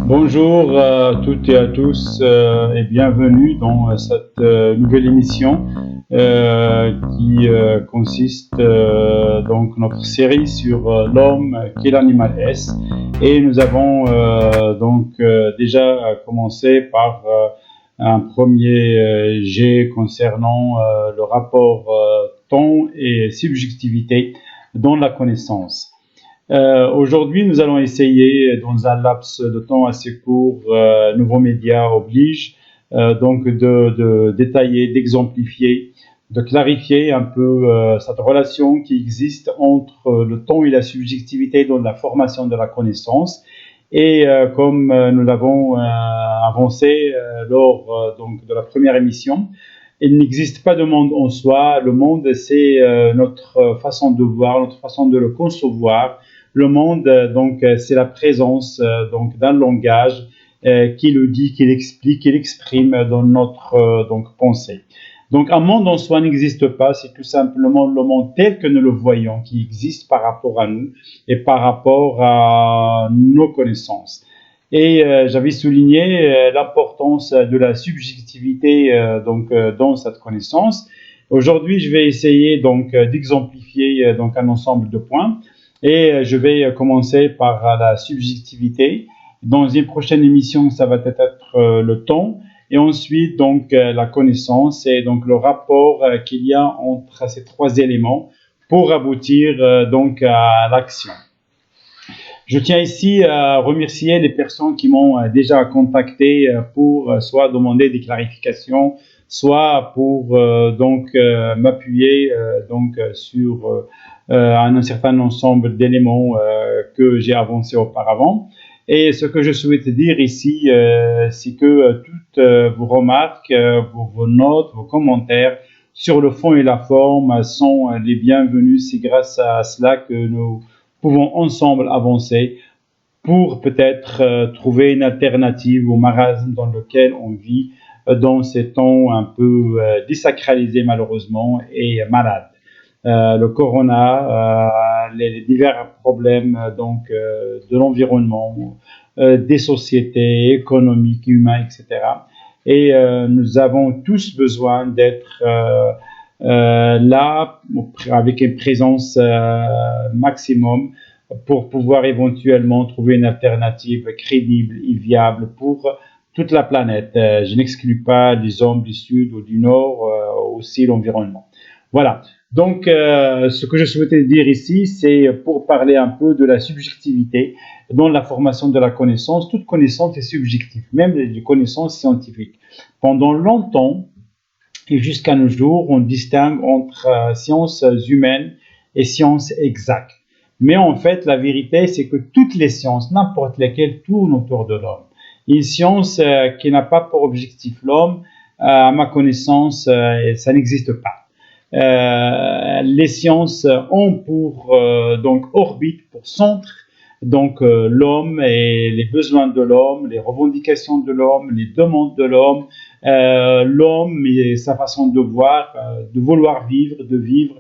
Bonjour à toutes et à tous et bienvenue dans cette nouvelle émission qui consiste donc notre série sur l'homme qui l'animal est, et nous avons déjà commencé par un premier jet concernant le rapport temps et subjectivité dans la connaissance. Aujourd'hui, nous allons essayer, dans un laps de temps assez court, nouveaux médias oblige, donc de détailler, d'exemplifier, de clarifier un peu cette relation qui existe entre le temps et la subjectivité dans la formation de la connaissance. Et comme nous l'avons avancé lors donc de la première émission, il n'existe pas de monde en soi. Le monde, c'est notre façon de voir, notre façon de le concevoir. Le monde, c'est la présence d'un langage qui le dit, qui l'explique, qui l'exprime dans notre pensée. Donc, un monde en soi n'existe pas, c'est tout simplement le monde tel que nous le voyons qui existe par rapport à nous et par rapport à nos connaissances. Et j'avais souligné l'importance de la subjectivité dans cette connaissance. Aujourd'hui, je vais essayer d'exemplifier un ensemble de points. Et je vais commencer par la subjectivité. Dans une prochaine émission, ça va être le temps. Et ensuite, la connaissance et donc le rapport qu'il y a entre ces trois éléments pour aboutir à l'action. Je tiens ici à remercier les personnes qui m'ont déjà contacté pour soit demander des clarifications, soit pour m'appuyer sur un certain ensemble d'éléments que j'ai avancés auparavant. Et ce que je souhaite dire ici, c'est que toutes vos remarques, vos notes, vos commentaires sur le fond et la forme sont les bienvenus. C'est grâce à cela que nous pouvons ensemble avancer pour peut-être trouver une alternative au marasme dans lequel on vit dans ces temps un peu désacralisés malheureusement et malades. Le corona, les divers problèmes de l'environnement, des sociétés économiques, humaines, etc. Et nous avons tous besoin d'être là avec une présence maximum pour pouvoir éventuellement trouver une alternative crédible et viable pour toute la planète. Je n'exclus pas les hommes du Sud ou du Nord, aussi l'environnement. Voilà. Donc, ce que je souhaitais dire ici, c'est pour parler un peu de la subjectivité dans la formation de la connaissance. Toute connaissance est subjective, même les connaissances scientifiques. Pendant longtemps, et jusqu'à nos jours, on distingue entre sciences humaines et sciences exactes. Mais en fait, la vérité, c'est que toutes les sciences, n'importe lesquelles, tournent autour de l'homme. Une science qui n'a pas pour objectif l'homme, à ma connaissance, ça n'existe pas. Les sciences ont pour orbite, pour centre, l'homme et les besoins de l'homme, les revendications de l'homme, les demandes de l'homme, l'homme et sa façon de voir, de vouloir vivre, de vivre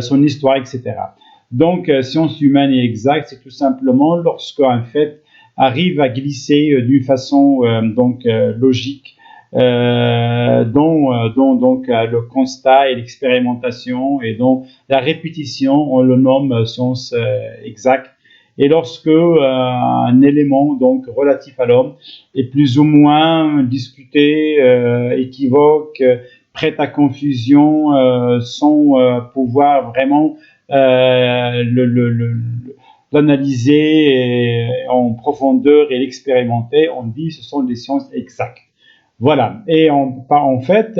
son histoire, etc. Donc, science humaine et exacte, c'est tout simplement lorsqu'un fait arrive à glisser d'une façon logique dont le constat et l'expérimentation et dont la répétition, on le nomme science exacte. Et lorsque un élément relatif à l'homme est plus ou moins discuté, équivoque, prêt à confusion, sans pouvoir vraiment l'analyser en profondeur et l'expérimenter, on dit ce sont des sciences exactes. Voilà. Et en fait,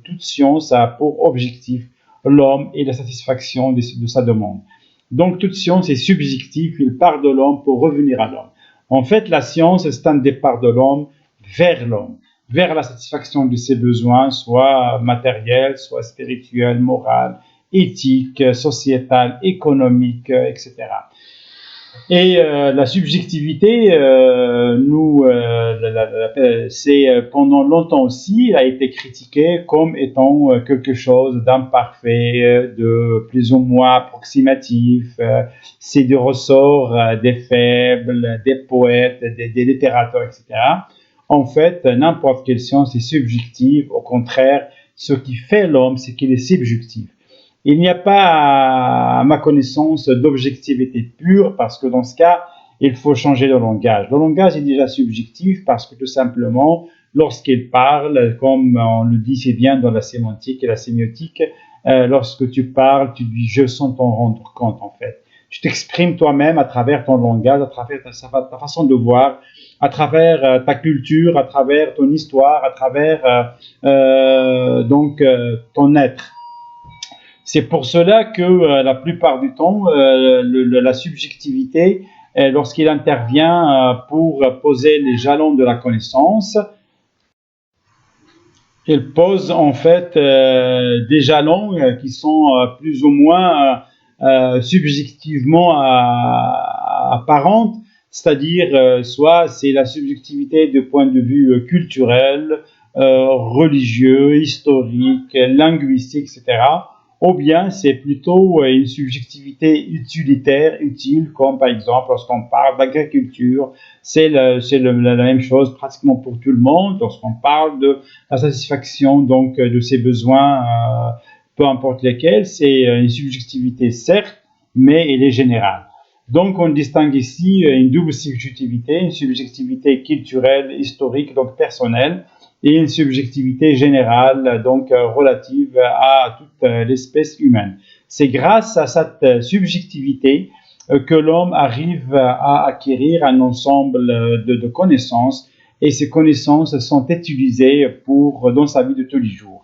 toute science a pour objectif l'homme et la satisfaction de sa demande. Donc, toute science est subjective, il part de l'homme pour revenir à l'homme. En fait, la science, c'est un départ de l'homme, vers la satisfaction de ses besoins, soit matériels, soit spirituels, moraux, éthiques, sociétales, économiques, etc. Et la subjectivité, c'est pendant longtemps aussi, a été critiquée comme étant quelque chose d'imparfait, de plus ou moins approximatif. C'est du ressort des faibles, des poètes, des littérateurs, etc. En fait, n'importe quelle science est subjective. Au contraire, ce qui fait l'homme, c'est qu'il est subjectif. Il n'y a pas, à ma connaissance, d'objectivité pure parce que dans ce cas, il faut changer le langage. Le langage est déjà subjectif parce que tout simplement, lorsqu'il parle, comme on le dit si bien dans la sémantique et la sémiotique, lorsque tu parles, tu dis je sans t'en rendre compte en fait. Tu t'exprimes toi-même à travers ton langage, à travers ta façon de voir, à travers ta culture, à travers ton histoire, à travers ton être. C'est pour cela que la plupart du temps, la subjectivité, lorsqu'il intervient pour poser les jalons de la connaissance, il pose en fait des jalons qui sont plus ou moins subjectivement apparentes, c'est-à-dire soit c'est la subjectivité du point de vue culturel, religieux, historique, linguistique, etc. Ou bien c'est plutôt une subjectivité utilitaire, utile, comme par exemple lorsqu'on parle d'agriculture, la même chose pratiquement pour tout le monde. Lorsqu'on parle de la satisfaction donc de ses besoins, peu importe lesquels, c'est une subjectivité certes, mais elle est générale. Donc on distingue ici une double subjectivité, une subjectivité culturelle, historique, donc personnelle, et une subjectivité générale, donc relative à toute l'espèce humaine. C'est grâce à cette subjectivité que l'homme arrive à acquérir un ensemble de connaissances, et ces connaissances sont utilisées dans sa vie de tous les jours.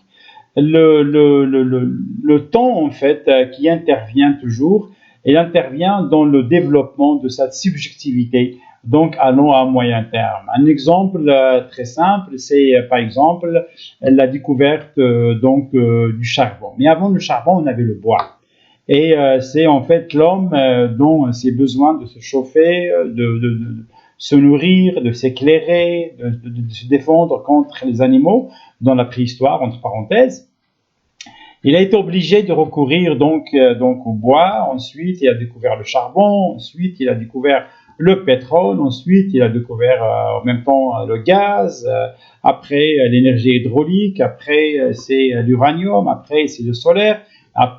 Le temps, en fait, qui intervient toujours, il intervient dans le développement de cette subjectivité, donc à long à moyen terme. Un exemple très simple, c'est par exemple la découverte du charbon. Mais avant le charbon, on avait le bois. Et c'est en fait l'homme dont ses besoins de se chauffer, de se nourrir, de s'éclairer, de se défendre contre les animaux dans la préhistoire, entre parenthèses. Il a été obligé de recourir donc au bois. Ensuite, il a découvert le charbon. Ensuite, il a découvert le pétrole. Ensuite, il a découvert en même temps le gaz. Après, l'énergie hydraulique. Après, c'est l'uranium. Après, c'est le solaire.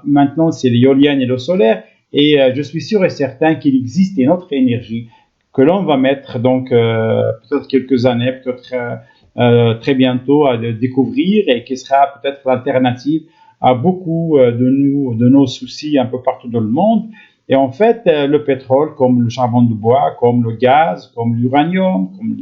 Maintenant, c'est l'éolienne et le solaire. Et je suis sûr et certain qu'il existe une autre énergie que l'on va mettre donc peut-être quelques années, peut-être très bientôt à découvrir, et qui sera peut-être l'alternative à beaucoup de nos soucis un peu partout dans le monde. Et en fait, le pétrole, comme le charbon de bois, comme le gaz, comme l'uranium, comme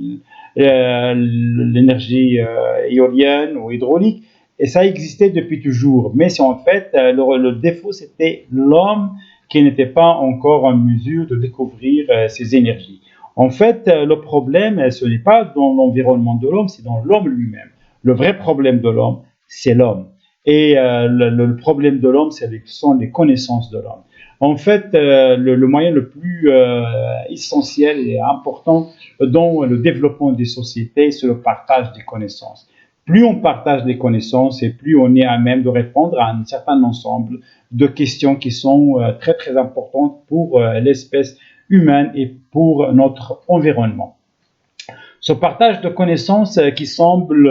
l'énergie éolienne ou hydraulique, et ça existait depuis toujours. Mais c'est en fait, le défaut, c'était l'homme qui n'était pas encore en mesure de découvrir ces énergies. En fait, le problème, ce n'est pas dans l'environnement de l'homme, c'est dans l'homme lui-même. Le vrai problème de l'homme, c'est l'homme. Et le problème de l'homme, ce sont les connaissances de l'homme. En fait, le moyen le plus essentiel et important dans le développement des sociétés, c'est le partage des connaissances. Plus on partage des connaissances et plus on est à même de répondre à un certain ensemble de questions qui sont très très importantes pour l'espèce humaine et pour notre environnement. Ce partage de connaissances qui semble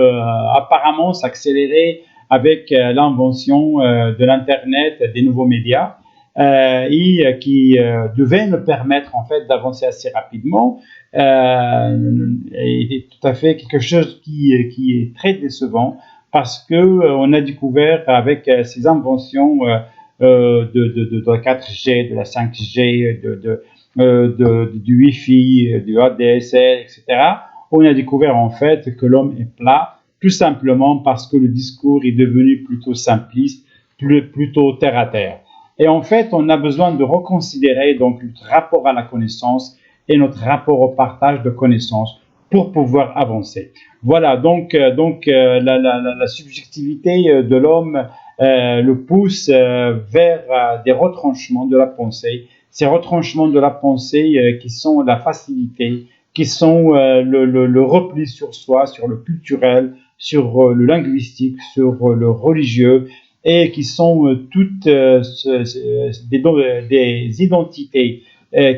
apparemment s'accélérer avec l'invention de l'Internet, des nouveaux médias, et qui devait nous permettre en fait d'avancer assez rapidement, est tout à fait quelque chose qui est très décevant parce que on a découvert avec ces inventions de la 4G, de la 5G, du Wi-Fi, du ADSL, etc. On a découvert en fait que l'homme est plat, tout simplement parce que le discours est devenu plutôt simpliste, plutôt terre à terre. Et en fait, on a besoin de reconsidérer donc notre rapport à la connaissance et notre rapport au partage de connaissances pour pouvoir avancer. Voilà, donc la subjectivité de l'homme le pousse vers des retranchements de la pensée. ces retranchements de la pensée qui sont la facilité, qui sont le repli sur soi, sur le culturel, sur le linguistique, sur le religieux, et qui sont toutes des identités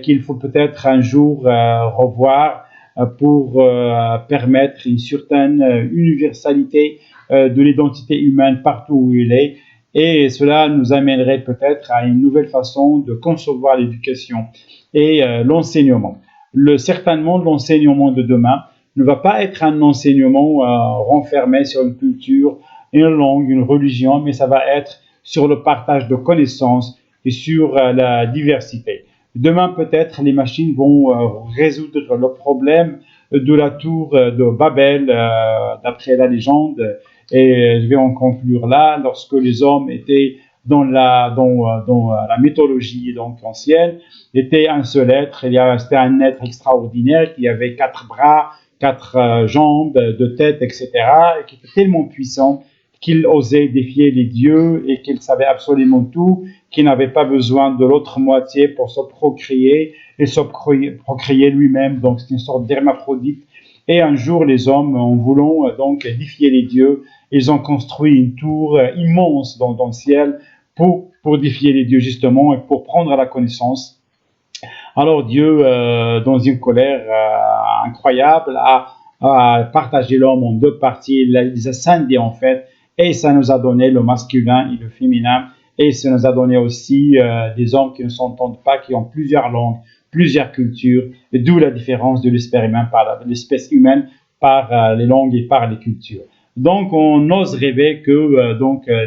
qu'il faut peut-être un jour revoir pour permettre une certaine universalité de l'identité humaine partout où il est. Et cela nous amènerait peut-être à une nouvelle façon de concevoir l'éducation et l'enseignement. Certainement, l'enseignement de demain ne va pas être un enseignement renfermé sur une culture, une langue, une religion, mais ça va être sur le partage de connaissances et sur la diversité. Demain, peut-être, les machines vont résoudre le problème de la tour de Babel, d'après la légende. Et je vais en conclure là. Lorsque les hommes étaient dans la mythologie donc ancienne, était un seul être. C'était un être extraordinaire qui avait 4 bras, 4 jambes, 2 têtes, etc. Et qui était tellement puissant qu'il osait défier les dieux et qu'il savait absolument tout, qu'il n'avait pas besoin de l'autre moitié pour se procréer et se procréer lui-même. Donc c'est une sorte d'hermaphrodite. Et un jour, les hommes, en voulant donc défier les dieux, ils ont construit une tour immense dans le ciel pour défier les dieux justement et pour prendre la connaissance. Alors Dieu, dans une colère incroyable, a partagé l'homme en 2 parties, il les a scindés en fait, et ça nous a donné le masculin et le féminin, et ça nous a donné aussi des hommes qui ne s'entendent pas, qui ont plusieurs langues, plusieurs cultures, d'où la différence de l'espèce humaine par les langues et par les cultures. Donc on ose rêver que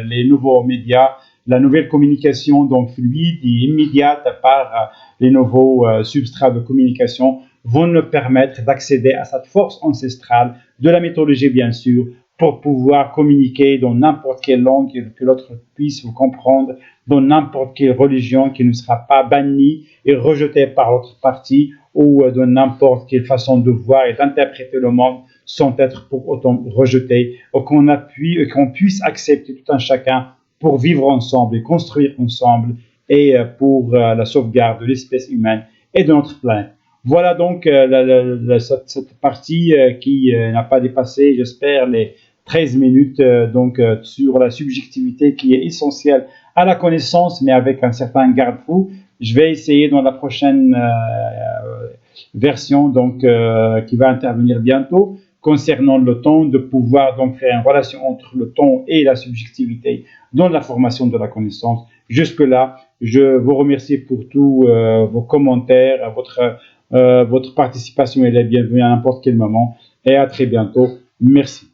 les nouveaux médias, la nouvelle communication donc fluide et immédiate par les nouveaux substrats de communication vont nous permettre d'accéder à cette force ancestrale de la mythologie bien sûr, pour pouvoir communiquer dans n'importe quelle langue que l'autre puisse vous comprendre, dans n'importe quelle religion qui ne sera pas bannie et rejetée par l'autre partie, ou dans n'importe quelle façon de voir et d'interpréter le monde sans être pour autant rejeté, ou qu'on puisse accepter tout un chacun pour vivre ensemble et construire ensemble et pour la sauvegarde de l'espèce humaine et de notre planète. Voilà donc cette partie qui n'a pas dépassé, j'espère, les 13 minutes sur la subjectivité qui est essentielle à la connaissance, mais avec un certain garde-fou. Je vais essayer dans la prochaine version qui va intervenir bientôt concernant le temps, de pouvoir donc faire une relation entre le temps et la subjectivité dans la formation de la connaissance. Jusque-là, je vous remercie pour tous vos commentaires, votre participation est la bienvenue à n'importe quel moment et à très bientôt. Merci.